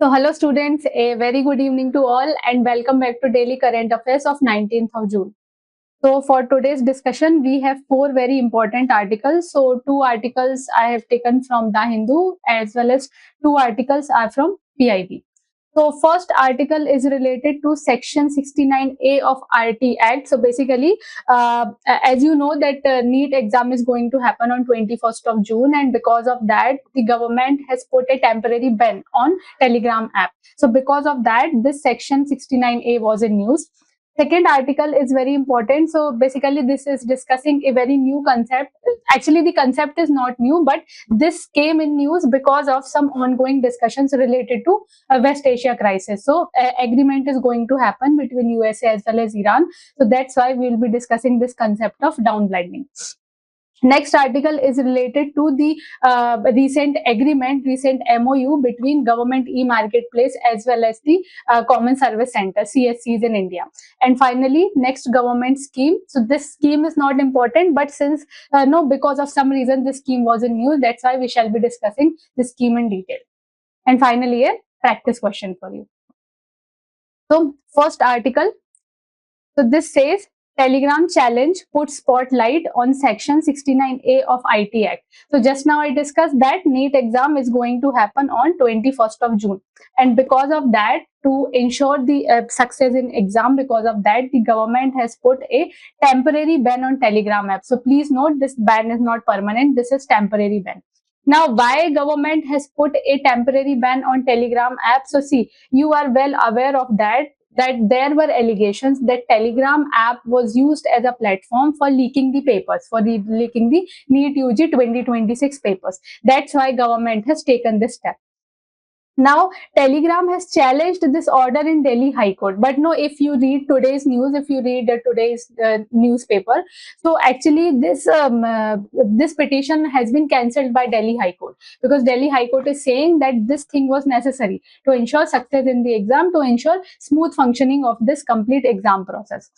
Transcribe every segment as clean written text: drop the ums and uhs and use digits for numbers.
So hello students, a very good evening to all and welcome back to Daily Current Affairs of 19th of June. So for today's discussion, we have four very important articles. So two articles I have taken from The Hindu as well as two articles are from PIB. So first article is related to section 69A of RT Act. So basically, as you know that NEET exam is going to happen on 21st of June, and because of that, the government has put a temporary ban on Telegram app. So because of that, this section 69A was in news. Second article is very important. So basically, this is discussing a very new concept. Actually, the concept is not new, but this came in news because of some ongoing discussions related to West Asia crisis. So agreement is going to happen between USA as well as Iran. So that's why we will be discussing this concept of downblinding. Next article is related to the recent MOU between government e-marketplace as well as the common service center CSCs in India. And finally, next government scheme. So this scheme is not important, but since because of some reason this scheme was in news, that's why we shall be discussing this scheme in detail. And finally, a practice question for you. So first article. So this says Telegram challenge puts spotlight on section 69A of IT Act. So just now I discussed that NEET exam is going to happen on 21st of June. And because of that, to ensure the success in exam, because of that, the government has put a temporary ban on Telegram app. So please note, this ban is not permanent. This is temporary ban. Now, why government has put a temporary ban on Telegram app? So see, you are well aware of that there were allegations that Telegram app was used as a platform for leaking the papers, leaking the NEET UG 2026 papers. That's why government has taken this step. Now, Telegram has challenged this order in Delhi High Court. But no, if you read today's news, if you read today's newspaper, so actually this petition has been cancelled by Delhi High Court, because Delhi High Court is saying that this thing was necessary to ensure success in the exam, to ensure smooth functioning of this complete exam process.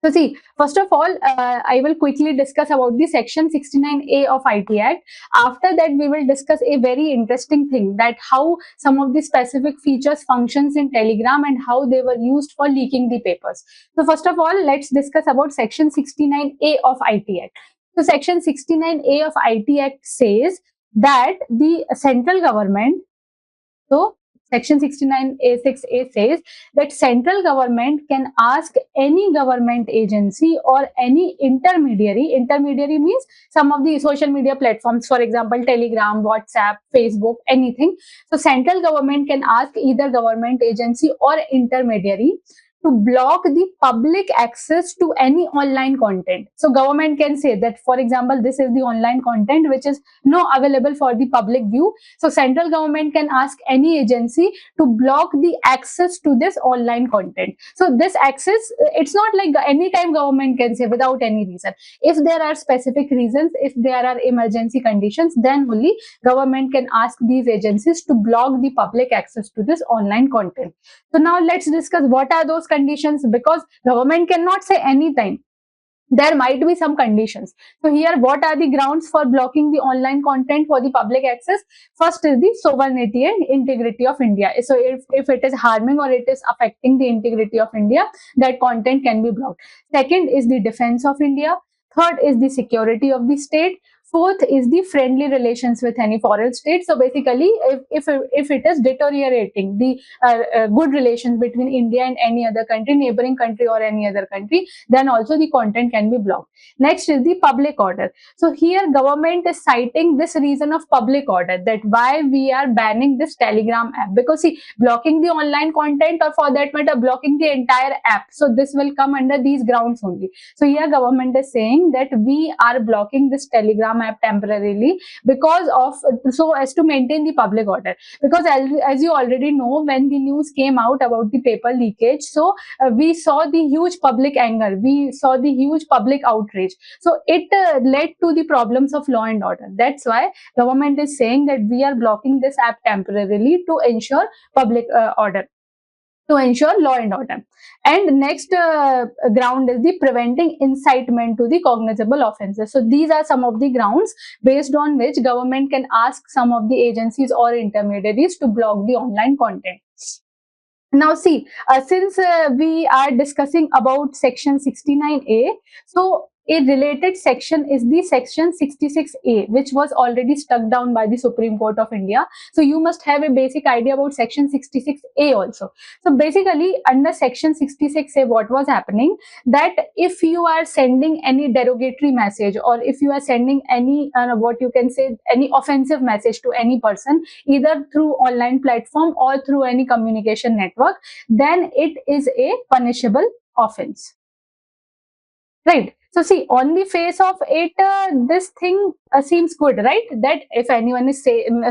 So see, first of all, I will quickly discuss about the section 69A of IT Act. After that, we will discuss a very interesting thing, that how some of the specific features functions in Telegram and how they were used for leaking the papers. So first of all, let's discuss about section 69A of IT Act. So section 69A of IT Act says that the central government, so Section 69A6A says that central government can ask any government agency or any intermediary. Intermediary means some of the social media platforms, for example, Telegram, WhatsApp, Facebook, anything. So central government can ask either government agency or intermediary to block the public access to any online content. So government can say that, for example, this is the online content which is not available for the public view. So central government can ask any agency to block the access to this online content. So this access, it's not like anytime government can say without any reason. If there are specific reasons, if there are emergency conditions, then only government can ask these agencies to block the public access to this online content. So now let's discuss what are those conditions, because government cannot say anytime. There might be some conditions. So here, what are the grounds for blocking the online content for the public access? First is the sovereignty and integrity of India. So if it is harming or it is affecting the integrity of India, that content can be blocked. Second is the defense of India. Third is the security of the state. Fourth is the friendly relations with any foreign state. So basically, if it is deteriorating the good relations between India and any other country, neighboring country or any other country, then also the content can be blocked. Next is the public order. So here government is citing this reason of public order, that why we are banning this Telegram app, because see, blocking the online content, or for that matter blocking the entire app, so this will come under these grounds only. So here government is saying that we are blocking this Telegram app temporarily because of, so as to maintain the public order. Because as you already know, when the news came out about the paper leakage, so we saw the huge public anger, we saw the huge public outrage. So it led to the problems of law and order. That's why government is saying that we are blocking this app temporarily to ensure public order. to ensure law and order. And next ground is the preventing incitement to the cognizable offences. So these are some of the grounds based on which government can ask some of the agencies or intermediaries to block the online content. Now see, since we are discussing about section 69A, so a related section is the section 66A, which was already struck down by the Supreme Court of India. So you must have a basic idea about section 66A also. So basically under section 66A, what was happening, that if you are sending any derogatory message, or if you are sending any what you can say, any offensive message to any person, either through online platform or through any communication network, then it is a punishable offense, right? So see, on the face of it, this thing seems good, right? That if anyone is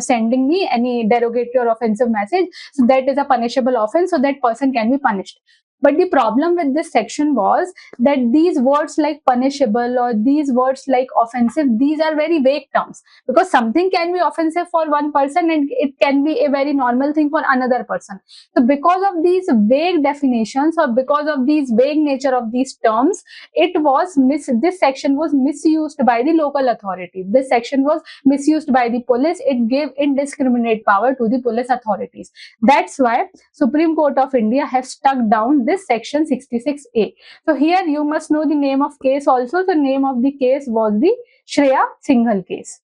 sending me any derogatory or offensive message, so that is a punishable offense, so that person can be punished. But the problem with this section was that these words like punishable or these words like offensive, these are very vague terms, because something can be offensive for one person and it can be a very normal thing for another person. So because of these vague definitions, or because of these vague nature of these terms, this section was misused by the local authority. This section was misused by the police. It gave indiscriminate power to the police authorities. That's why Supreme Court of India has struck down this section 66A. So here you must know the name of case also. The name of the case was the Shreya Singhal case.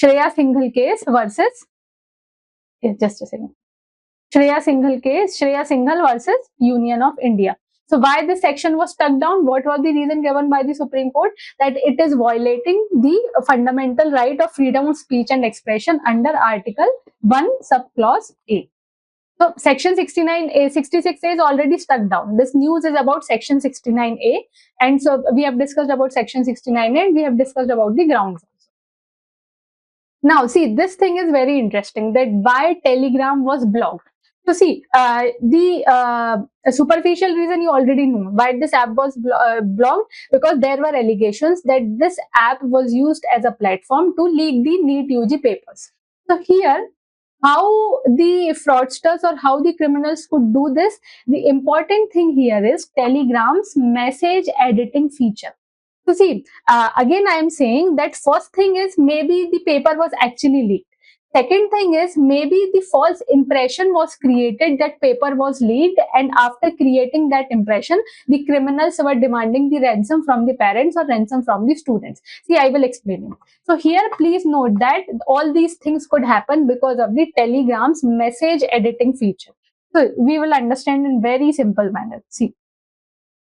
Shreya Singhal case versus, just a second. Shreya Singhal case, Shreya Singhal versus Union of India. So why this section was struck down? What was the reason given by the Supreme Court? That it is violating the fundamental right of freedom of speech and expression under Article 1 subclause A. So section 69A, 66A is already struck down. This news is about section 69A, and so we have discussed about section 69A and we have discussed about the grounds also. Now see, this thing is very interesting, that why Telegram was blocked. So see, the superficial reason you already know why this app was blocked, because there were allegations that this app was used as a platform to leak the NEET UG papers. So here, how the fraudsters or how the criminals could do this, the important thing here is Telegram's message editing feature. So see, again I am saying that first thing is maybe the paper was actually leaked. Second thing is maybe the false impression was created that paper was leaked, and after creating that impression, the criminals were demanding the ransom from the parents or ransom from the students. See, I will explain it. So here please note that all these things could happen because of the Telegram's message editing feature. So we will understand in very simple manner. See,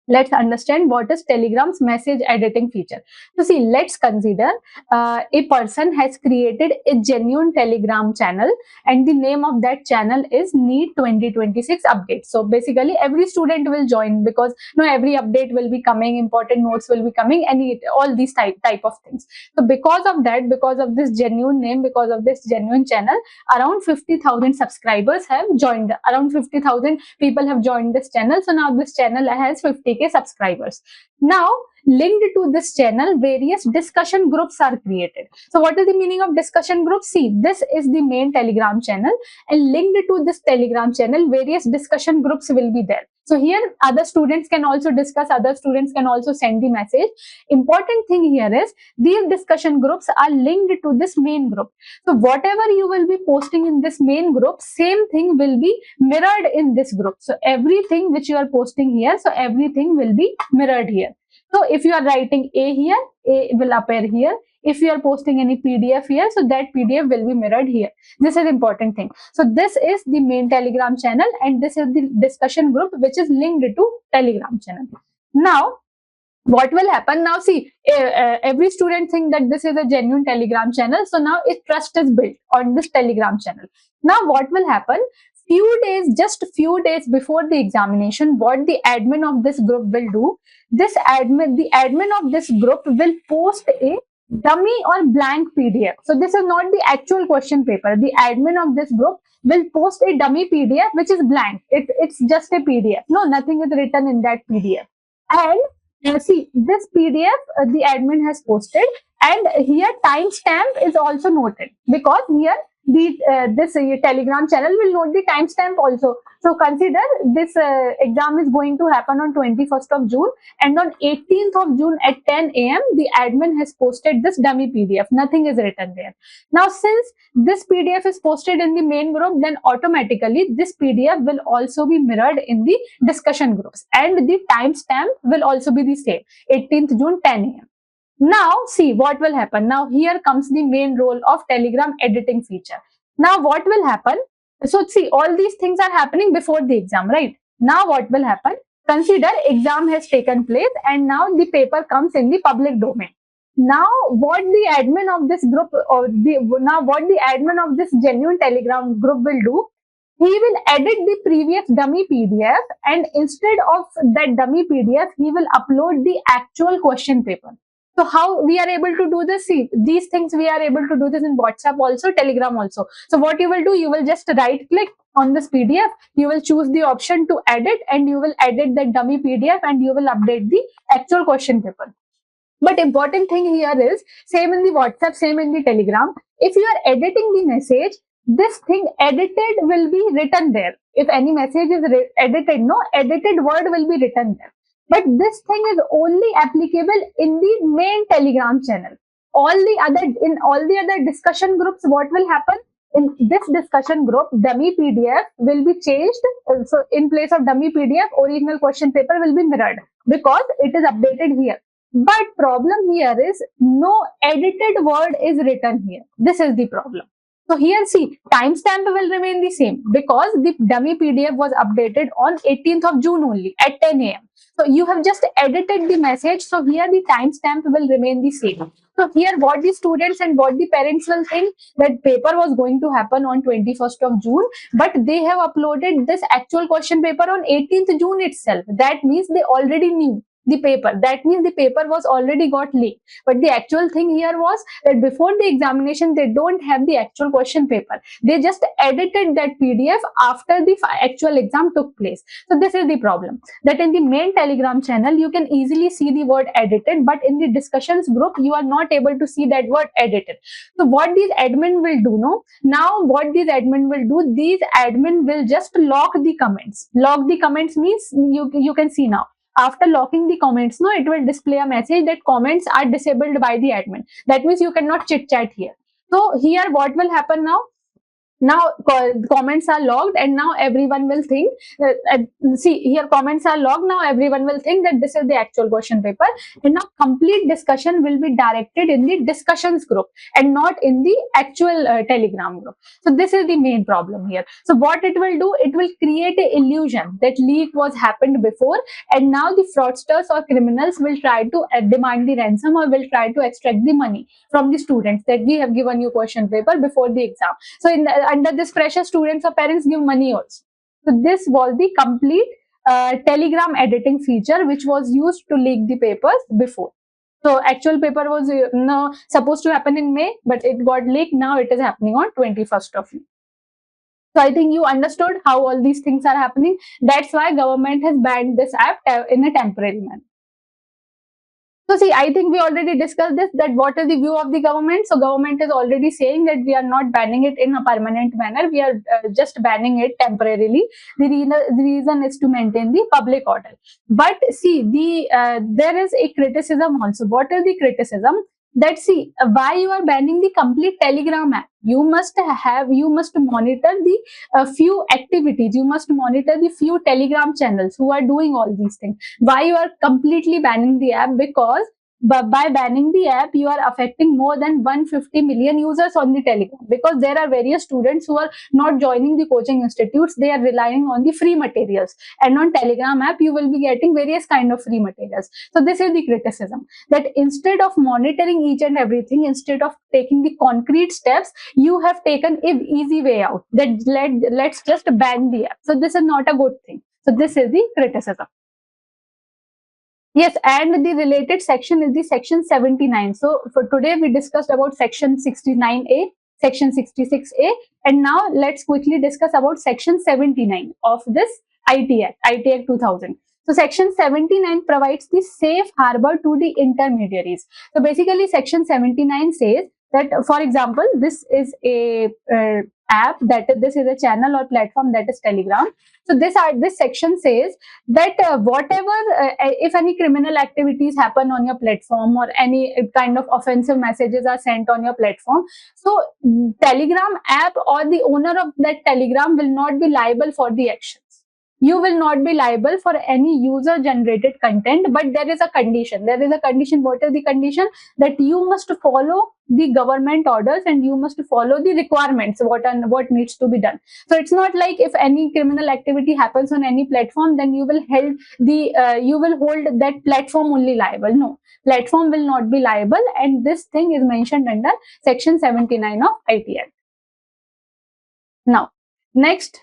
let's understand what is Telegram's message editing feature. So see, let's consider a person has created a genuine Telegram channel, and the name of that channel is NEET 2026 update. So basically every student will join, because every update will be coming, important notes will be coming, and all these type of things. So because of that, because of this genuine name, because of this genuine channel, around 50,000 subscribers have joined, around 50,000 people have joined this channel. So now this channel has 50k subscribers. Now linked to this channel, various discussion groups are created. So what is the meaning of discussion groups? See, this is the main Telegram channel, and linked to this Telegram channel, various discussion groups will be there. So here other students can also discuss, other students can also send the message. Important thing here is these discussion groups are linked to this main group. So whatever you will be posting in this main group, same thing will be mirrored in this group. So everything which you are posting here, so everything will be mirrored here. So if you are writing A here, A will appear here. If you are posting any PDF here, so that PDF will be mirrored here. This is important thing. So this is the main Telegram channel, and this is the discussion group which is linked to Telegram channel. Now, what will happen? Now see, every student think that this is a genuine Telegram channel. So now a trust is built on this Telegram channel. Now what will happen? Just few days before the examination, what the admin of this group will do, the admin of this group will post a dummy or blank PDF. So this is not the actual question paper. The admin of this group will post a dummy PDF which is blank. It's just a PDF. No, nothing is written in that PDF. And see, this PDF the admin has posted, and here timestamp is also noted, because here this Telegram channel will note the timestamp also. So consider this exam is going to happen on 21st of June, and on 18th of June at 10 a.m. the admin has posted this dummy PDF. Nothing is written there. Now, since this PDF is posted in the main group, then automatically this PDF will also be mirrored in the discussion groups, and the timestamp will also be the same, 18th June 10 a.m. Now, see what will happen. Now, here comes the main role of Telegram editing feature. Now, what will happen? So, see, all these things are happening before the exam, right? Now, what will happen? Consider exam has taken place and now the paper comes in the public domain. Now, what the admin of this group or what the admin of this genuine Telegram group will do, he will edit the previous dummy PDF, and instead of that dummy PDF, he will upload the actual question paper. So how we are able to do this? See, these things we are able to do this in WhatsApp also, Telegram also. So what you will do, you will just right click on this PDF, you will choose the option to edit, and you will edit the dummy PDF, and you will update the actual question paper. But important thing here is, same in the WhatsApp, same in the Telegram, if you are editing the message, this thing edited will be written there. If any message is edited, no, edited word will be written there. But this thing is only applicable in the main Telegram channel. In all the other discussion groups, what will happen? In this discussion group, dummy PDF will be changed. So in place of dummy PDF, original question paper will be mirrored because it is updated here. But problem here is no edited word is written here. This is the problem. So here, see, timestamp will remain the same because the dummy PDF was updated on 18th of June only at 10 a.m. So you have just edited the message. So here the timestamp will remain the same. So here what the students and what the parents will think, that paper was going to happen on 21st of June, but they have uploaded this actual question paper on 18th June itself. That means they already knew the paper. That means the paper was already got leaked. But the actual thing here was that before the examination, they don't have the actual question paper. They just edited that PDF after the actual exam took place. So this is the problem, that in the main Telegram channel, you can easily see the word edited, but in the discussions group, you are not able to see that word edited. So what these admin will do, no? Now what these admin will do, these admin will just lock the comments. Lock the comments means you can see now. After locking the comments, no, it will display a message that comments are disabled by the admin. That means you cannot chit chat here. So here what will happen now? Now comments are logged, and now everyone will think see here, comments are logged. Now everyone will think that this is the actual question paper, and now complete discussion will be directed in the discussions group and not in the actual Telegram group. So this is the main problem here. So what it will do, it will create an illusion that leak was happened before, and now the fraudsters or criminals will try to demand the ransom or will try to extract the money from the students, that we have given you question paper before the exam. So under this pressure, students or parents give money also. So this was the complete Telegram editing feature which was used to leak the papers before. So actual paper was supposed to happen in May, but it got leaked. Now it is happening on 21st of May. So I think you understood how all these things are happening. That's why government has banned this app in a temporary manner. So see, I think we already discussed this, that what is the view of the government. So government is already saying that we are not banning it in a permanent manner. We are just banning it temporarily. The reason is to maintain the public order. But see, there is a criticism also. What is the criticism? That see, why you are banning the complete Telegram app? You must monitor the few activities. You must monitor the few Telegram channels who are doing all these things. Why you are completely banning the app? Because by banning the app, you are affecting more than 150 million users on the Telegram, because there are various students who are not joining the coaching institutes. They are relying on the free materials, and on Telegram app, you will be getting various kind of free materials. So this is the criticism, that instead of monitoring each and everything, instead of taking the concrete steps, you have taken an easy way out, that let's just ban the app. So this is not a good thing. So this is the criticism. Yes, and the related section is the section 79. So for today, we discussed about section 69A, section 66A, and now let's quickly discuss about section 79 of this IT Act 2000. So section 79 provides the safe harbor to the intermediaries. So basically section 79 says that, for example, this is a app, this is a channel or platform, that is Telegram. So this section says that whatever, if any criminal activities happen on your platform or any kind of offensive messages are sent on your platform, so Telegram app or the owner of that Telegram will not be liable for the actions. You will not be liable for any user generated content, but there is a condition. There is a condition. What is the condition? That you must follow the government orders and you must follow the requirements, what needs to be done. So it's not like if any criminal activity happens on any platform, then you will hold that platform only liable. No, platform will not be liable, and this thing is mentioned under section 79 of IT Act. Now, next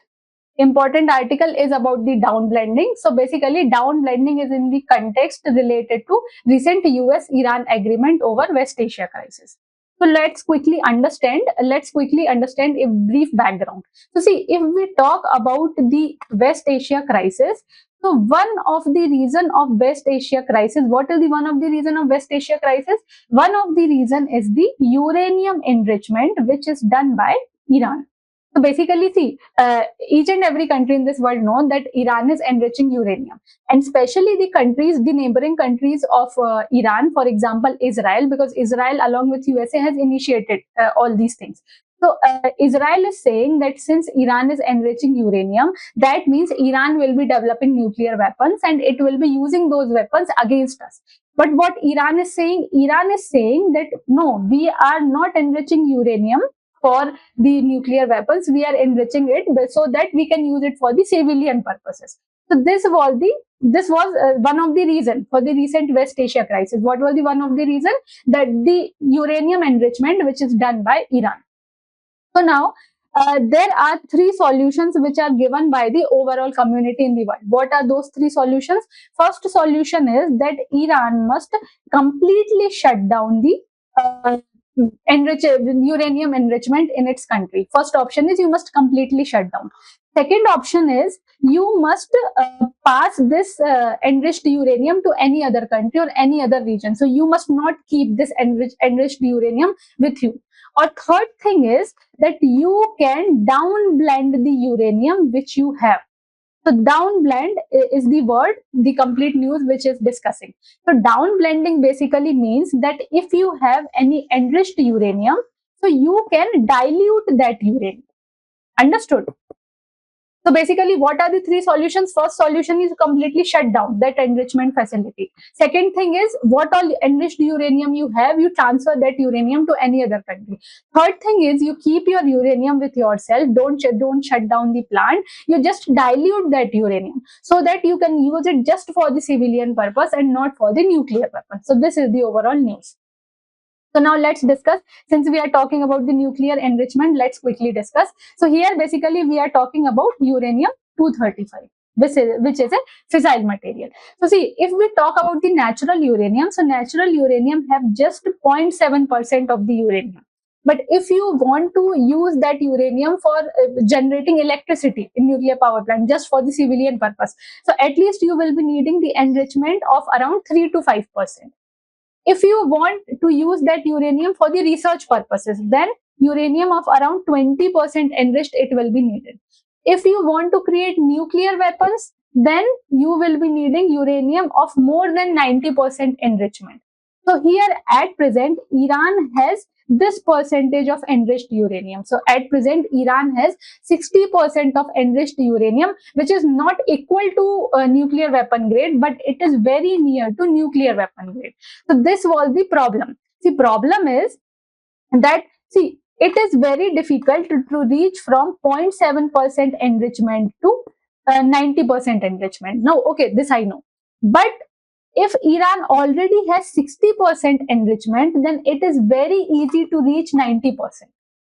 important article is about the downblending. So basically, downblending is in the context related to recent US-Iran agreement over West Asia crisis. So let's quickly understand a brief background. So see, if we talk about the West Asia crisis, so one of the reason of West Asia crisis, what is the one of the reason of West Asia crisis? One of the reason is the uranium enrichment, which is done by Iran. So basically, see, each and every country in this world know that Iran is enriching uranium, and especially the neighboring countries of Iran, for example, Israel, because Israel along with USA has initiated all these things. So Israel is saying that since Iran is enriching uranium, that means Iran will be developing nuclear weapons and it will be using those weapons against us. But what Iran is saying that no, we are not enriching uranium for the nuclear weapons. We are enriching it so that we can use it for the civilian purposes. So this was one of the reason for the recent West Asia crisis. What was the one of the reason? That the uranium enrichment, which is done by Iran. So now there are three solutions which are given by the overall community in the world. What are those three solutions? First solution is that Iran must completely shut down the uranium enrichment in its country. First option is you must completely shut down. Second option is you must pass this enriched uranium to any other country or any other region. So you must not keep this enriched uranium with you. Or third thing is that you can downblend the uranium which you have. So downblend is the word, the complete news which is discussing. So downblending basically means that if you have any enriched uranium, so you can dilute that uranium. Understood? So basically, what are the three solutions? First solution is completely shut down that enrichment facility. Second thing is, what all enriched uranium you have, you transfer that uranium to any other country. Third thing is, you keep your uranium with yourself. Don't shut down the plant. You just dilute that uranium so that you can use it just for the civilian purpose and not for the nuclear weapon. So this is the overall news. So now let's discuss, since we are talking about the nuclear enrichment, let's quickly discuss. So here basically we are talking about uranium-235, which is a fissile material. So see, if we talk about the natural uranium, so natural uranium have just 0.7% of the uranium. But if you want to use that uranium for generating electricity in nuclear power plant just for the civilian purpose, so at least you will be needing the enrichment of around 3 to 5%. If you want to use that uranium for the research purposes, then uranium of around 20% enriched it will be needed. If you want to create nuclear weapons, then you will be needing uranium of more than 90% enrichment. So here at present, Iran has this percentage of enriched uranium. So at present, Iran has 60% of enriched uranium, which is not equal to nuclear weapon grade, but it is very near to nuclear weapon grade. So this was the problem. The problem is that, see, it is very difficult to reach from 0.7% enrichment to 90% enrichment. Now, okay, this I know. But if Iran already has 60% enrichment, then it is very easy to reach 90%.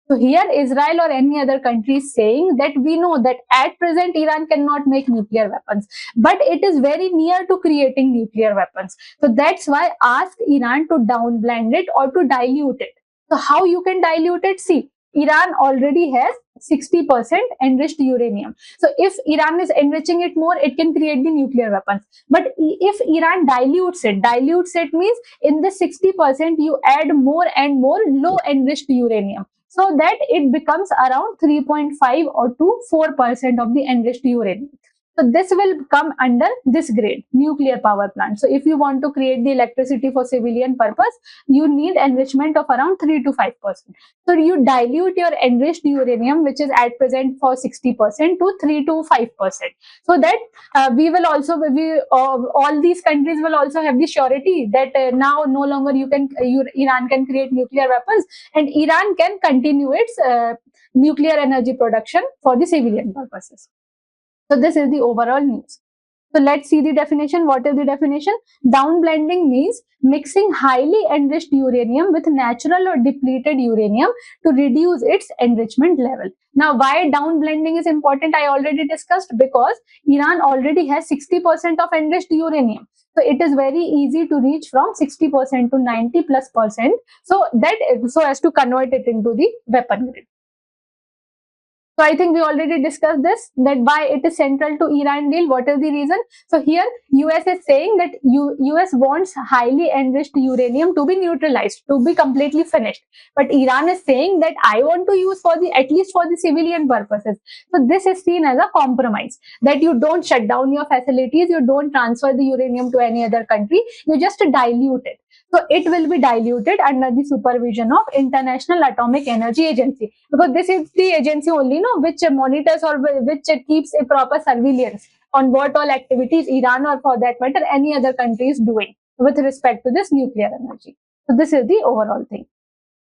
So here Israel or any other country is saying that we know that at present Iran cannot make nuclear weapons, but it is very near to creating nuclear weapons. So that's why ask Iran to downblend it or to dilute it. So how you can dilute it? See, Iran already has 60% enriched uranium. So if Iran is enriching it more, it can create the nuclear weapons. But if Iran dilutes it means in the 60% you add more and more low enriched uranium, so that it becomes around 3.5 or to 4% of the enriched uranium. So this will come under this grade, nuclear power plant. So if you want to create the electricity for civilian purpose, you need enrichment of around 3 to 5%. So you dilute your enriched uranium, which is at present for 60%, to 3 to 5%. So that all these countries will also have the surety that now no longer Iran can create nuclear weapons, and Iran can continue its nuclear energy production for the civilian purposes. So this is the overall news. So let's see the definition. What is the definition? Downblending means mixing highly enriched uranium with natural or depleted uranium to reduce its enrichment level. Now, why downblending is important, I already discussed, because Iran already has 60% of enriched uranium. So it is very easy to reach from 60% to 90+%. So as to convert it into the weapon grade. So I think we already discussed this, that why it is central to Iran deal. What is the reason? So here US is saying that US wants highly enriched uranium to be neutralized, to be completely finished. But Iran is saying that I want to use at least for the civilian purposes. So this is seen as a compromise, that you don't shut down your facilities, you don't transfer the uranium to any other country, you just dilute it. So it will be diluted under the supervision of International Atomic Energy Agency, because this is the agency only, which monitors or which keeps a proper surveillance on what all activities Iran, or for that matter any other country, is doing with respect to this nuclear energy. So this is the overall thing.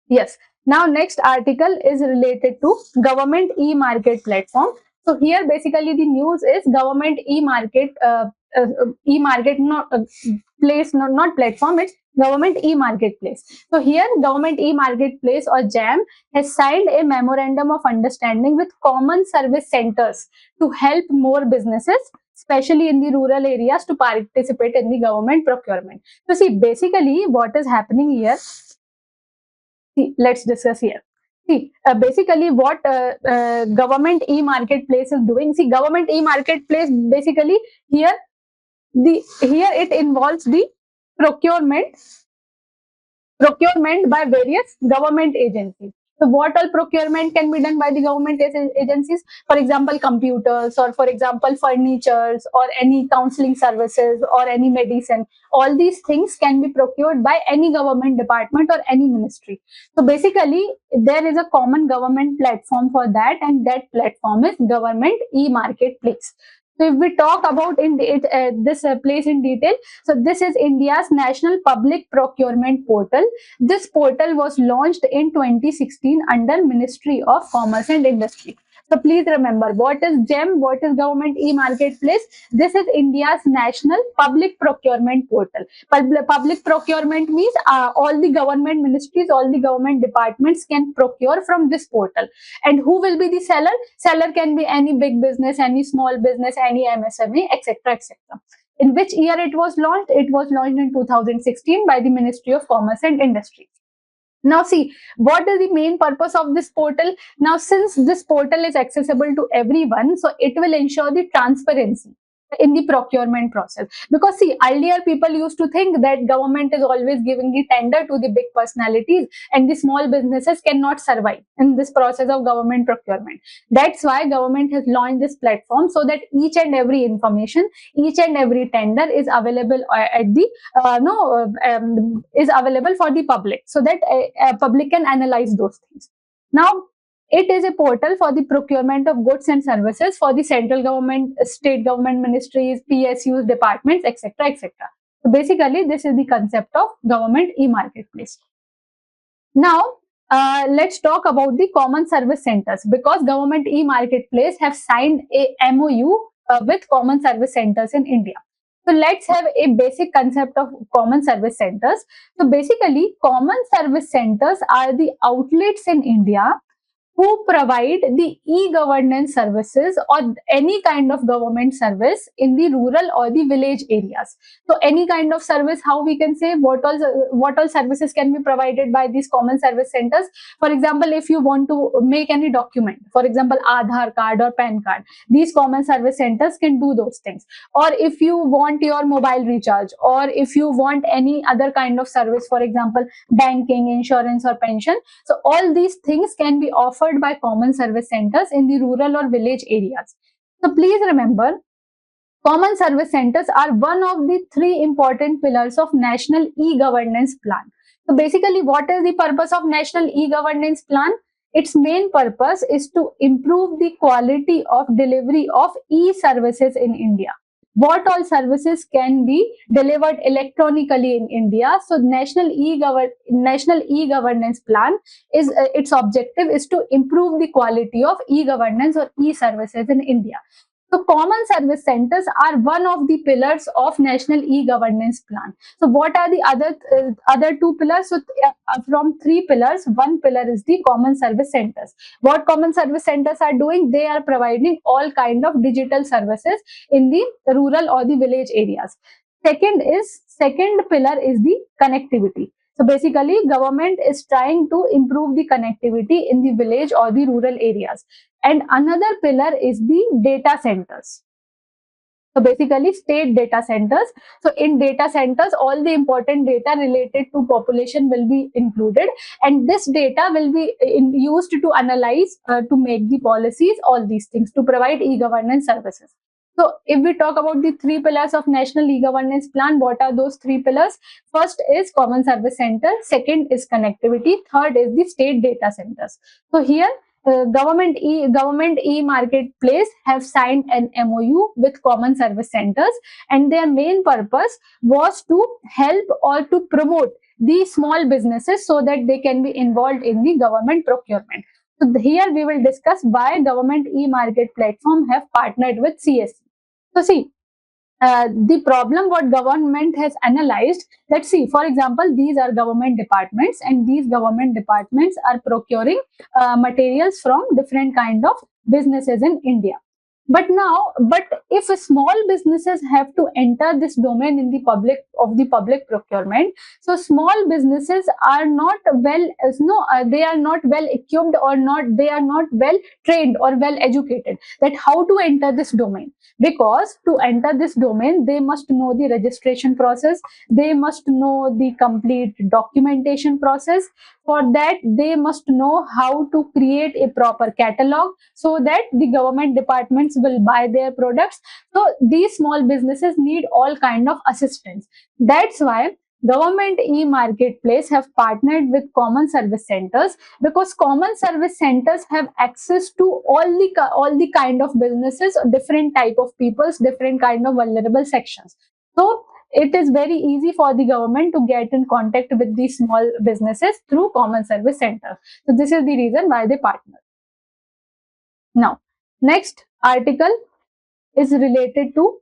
Yes. Now next article is related to government e-market platform. So here basically the news is government e-market place, not platform, it's government e-marketplace. So here government e-marketplace, or GAM, has signed a memorandum of understanding with common service centers to help more businesses, especially in the rural areas, to participate in the government procurement. So see, basically what is happening here, see, let's discuss here. See, basically what government e-marketplace is doing. See, government e-marketplace basically here it involves the procurement by various government agencies. So what all procurement can be done by the government agencies? For example, computers, or for example, furnitures, or any counseling services, or any medicine. All these things can be procured by any government department or any ministry. So basically, there is a common government platform for that, and that platform is government e-marketplace. So if we talk about this place in detail, so this is India's National Public Procurement Portal. This portal was launched in 2016 under Ministry of Commerce and Industry. So please remember, what is GEM? What is Government e-Marketplace? This is India's National Public Procurement Portal. Public procurement means all the government ministries, all the government departments can procure from this portal. And who will be the seller? Seller can be any big business, any small business, any MSME, etc., etc. In which year it was launched? It was launched in 2016 by the Ministry of Commerce and Industry. Now see, what is the main purpose of this portal? Now, since this portal is accessible to everyone, so it will ensure the transparency in the procurement process. Because see, earlier people used to think that government is always giving the tender to the big personalities, and the small businesses cannot survive in this process of government procurement. That's why government has launched this platform, so that each and every information, each and every tender is available is available for the public, so that public can analyze those things. Now, it is a portal for the procurement of goods and services for the central government, state government ministries, PSUs, departments, etc., etc. So basically, this is the concept of government e-marketplace. Now, let's talk about the common service centers, because government e-marketplace have signed a MOU with common service centers in India. So let's have a basic concept of common service centers. So basically, common service centers are the outlets in India who provide the e-governance services or any kind of government service in the rural or the village areas. So any kind of service, how we can say what all services can be provided by these common service centers. For example, if you want to make any document, for example, Aadhaar card or PAN card, these common service centers can do those things. Or if you want your mobile recharge, or if you want any other kind of service, for example, banking, insurance or pension, so all these things can be offered by common service centers in the rural or village areas. So please remember, common service centers are one of the three important pillars of National E-Governance Plan. So basically, what is the purpose of National E-Governance Plan? Its main purpose is to improve the quality of delivery of e-services in India. What all services can be delivered electronically in India? So National E-Governance Plan is its objective is to improve the quality of e-governance or e-services in India. So common service centers are one of the pillars of National E-Governance Plan. So what are the other two pillars? So from three pillars, one pillar is the common service centers. What common service centers are doing? They are providing all kind of digital services in the rural or the village areas. Second pillar is the connectivity. So basically, government is trying to improve the connectivity in the village or the rural areas. And another pillar is the data centers. So basically, state data centers. So in data centers, all the important data related to population will be included, and this data will be used to analyze, to make the policies, all these things, to provide e-governance services. So if we talk about the three pillars of National E-Governance Plan, what are those three pillars? First is common service center, second is connectivity, third is the state data centers. So here government e-marketplace have signed an MOU with common service centers, and their main purpose was to help or to promote these small businesses so that they can be involved in the government procurement. So here we will discuss why government e-market platform have partnered with CSC. So see, the problem what government has analyzed, let's see, for example, these are government departments, and these government departments are procuring materials from different kind of businesses in India. But if small businesses have to enter this domain in the public procurement, so small businesses are not well, they are not well equipped, or they are not well trained or well educated that how to enter this domain. Because to enter this domain, they must know the registration process, they must know the complete documentation process. For that, they must know how to create a proper catalog so that the government departments will buy their products. So these small businesses need all kind of assistance. That's why government e-marketplace have partnered with common service centers, because common service centers have access to all the kind of businesses, different type of peoples, different kind of vulnerable sections. So it is very easy for the government to get in contact with these small businesses through common service centers. So this is the reason why they partner. Now, next article is related to,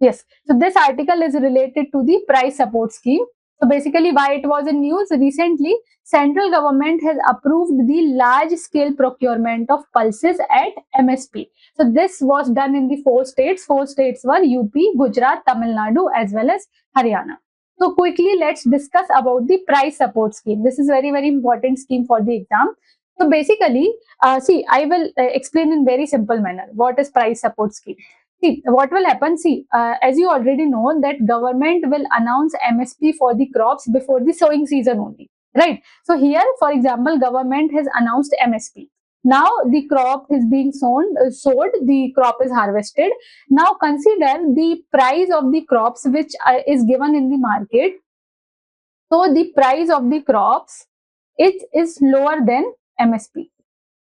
yes, so this article is related to the price support scheme. So basically, why it was in news recently, central government has approved the large scale procurement of pulses at MSP. So this was done in the four states. Four states were UP, Gujarat, Tamil Nadu as well as Haryana. So quickly, let's discuss about the price support scheme. This is very, very important scheme for the exam. So basically, see, I will explain in very simple manner what is price support scheme. See, what will happen? See, as you already know that government will announce MSP for the crops before the sowing season only, right? So here, for example, government has announced MSP. Now the crop is being sowed, the crop is harvested. Now consider the price of the crops which is given in the market. So the price of the crops, it is lower than MSP.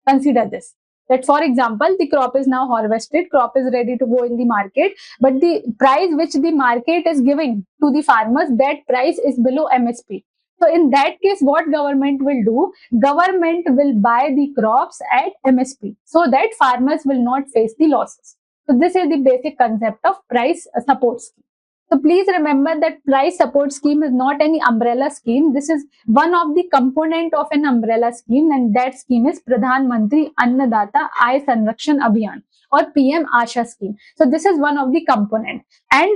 Consider this, that for example, the crop is now harvested, crop is ready to go in the market, but the price which the market is giving to the farmers, that price is below MSP. So in that case, what government will do? Government will buy the crops at MSP so that farmers will not face the losses. So this is the basic concept of price support scheme. So please remember that price support scheme is not any umbrella scheme. This is one of the component of an umbrella scheme, and that scheme is Pradhan Mantri Annadata Aay Sanrakshan Abhiyan or PM Asha scheme. So this is one of the component, and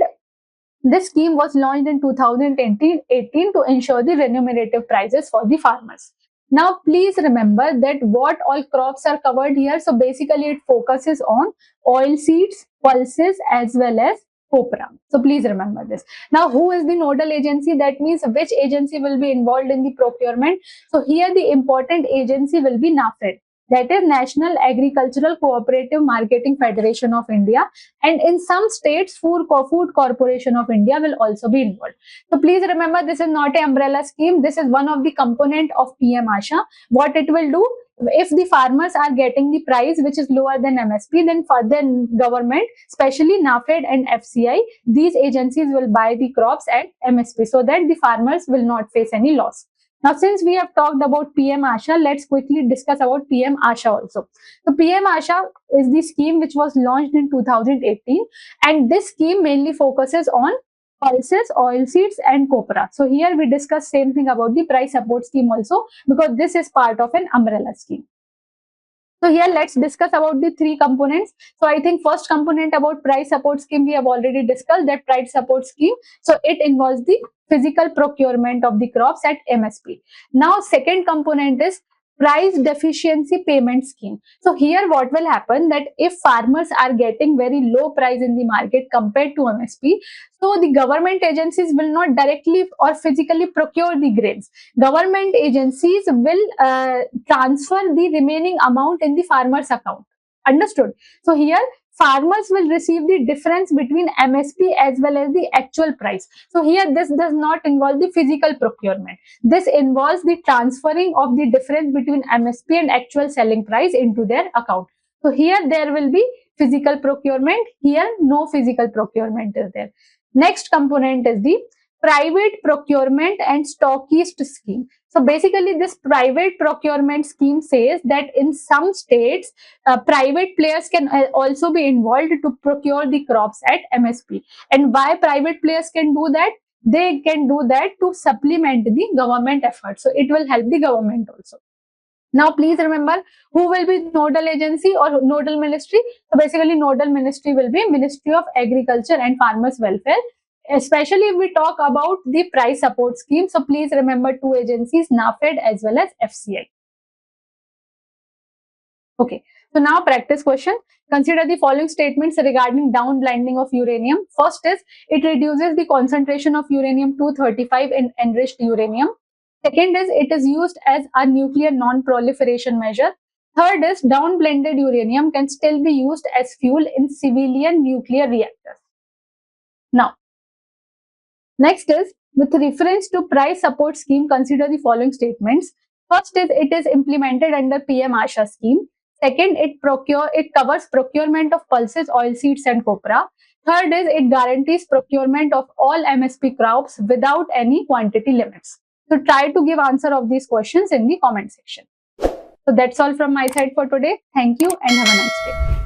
this scheme was launched in 2018 to ensure the remunerative prices for the farmers. Now, please remember that what all crops are covered here. So basically, it focuses on oil seeds, pulses, as well as copra. So please remember this. Now, who is the nodal agency? That means which agency will be involved in the procurement. So here the important agency will be NAFED. That is National Agricultural Cooperative Marketing Federation of India, and in some states, Food Corporation of India will also be involved. So please remember, this is not an umbrella scheme. This is one of the component of PM Asha. What it will do, if the farmers are getting the price which is lower than MSP, then government, especially NAFED and FCI, these agencies will buy the crops at MSP so that the farmers will not face any loss. Now, since we have talked about PM Asha, let's quickly discuss about PM Asha also. So PM Asha is the scheme which was launched in 2018, and this scheme mainly focuses on pulses, oilseeds and copra. So here we discuss same thing about the price support scheme also, because this is part of an umbrella scheme. So here let's discuss about the three components. So I think first component about price support scheme we have already discussed, that price support scheme. So it involves the physical procurement of the crops at MSP. Now second component is price deficiency payment scheme. So here what will happen, that if farmers are getting very low price in the market compared to MSP, so the government agencies will not directly or physically procure the grains. Government agencies will transfer the remaining amount in the farmer's account. Understood? So here farmers will receive the difference between MSP as well as the actual price. So here this does not involve the physical procurement. This involves the transferring of the difference between MSP and actual selling price into their account. So here there will be physical procurement. Here no physical procurement is there. Next component is the private procurement and stockist scheme. So basically this private procurement scheme says that in some states, private players can also be involved to procure the crops at MSP. And why private players can do that? They can do that to supplement the government effort. So it will help the government also. Now, please remember who will be nodal agency or nodal ministry. So basically nodal ministry will be Ministry of Agriculture and Farmers Welfare. Especially if we talk about the price support scheme. So please remember two agencies, NAFED as well as FCI. Okay, so now practice question. Consider the following statements regarding downblending of uranium. First is, it reduces the concentration of uranium-235 in enriched uranium. Second is, it is used as a nuclear non-proliferation measure. Third is, downblended uranium can still be used as fuel in civilian nuclear reactors. Now, next is, with reference to price support scheme, consider the following statements. First is, it is implemented under PM Asha scheme. Second, it covers procurement of pulses, oilseeds and copra. Third is, it guarantees procurement of all MSP crops without any quantity limits. So try to give answer of these questions in the comment section. So that's all from my side for today. Thank you and have a nice day.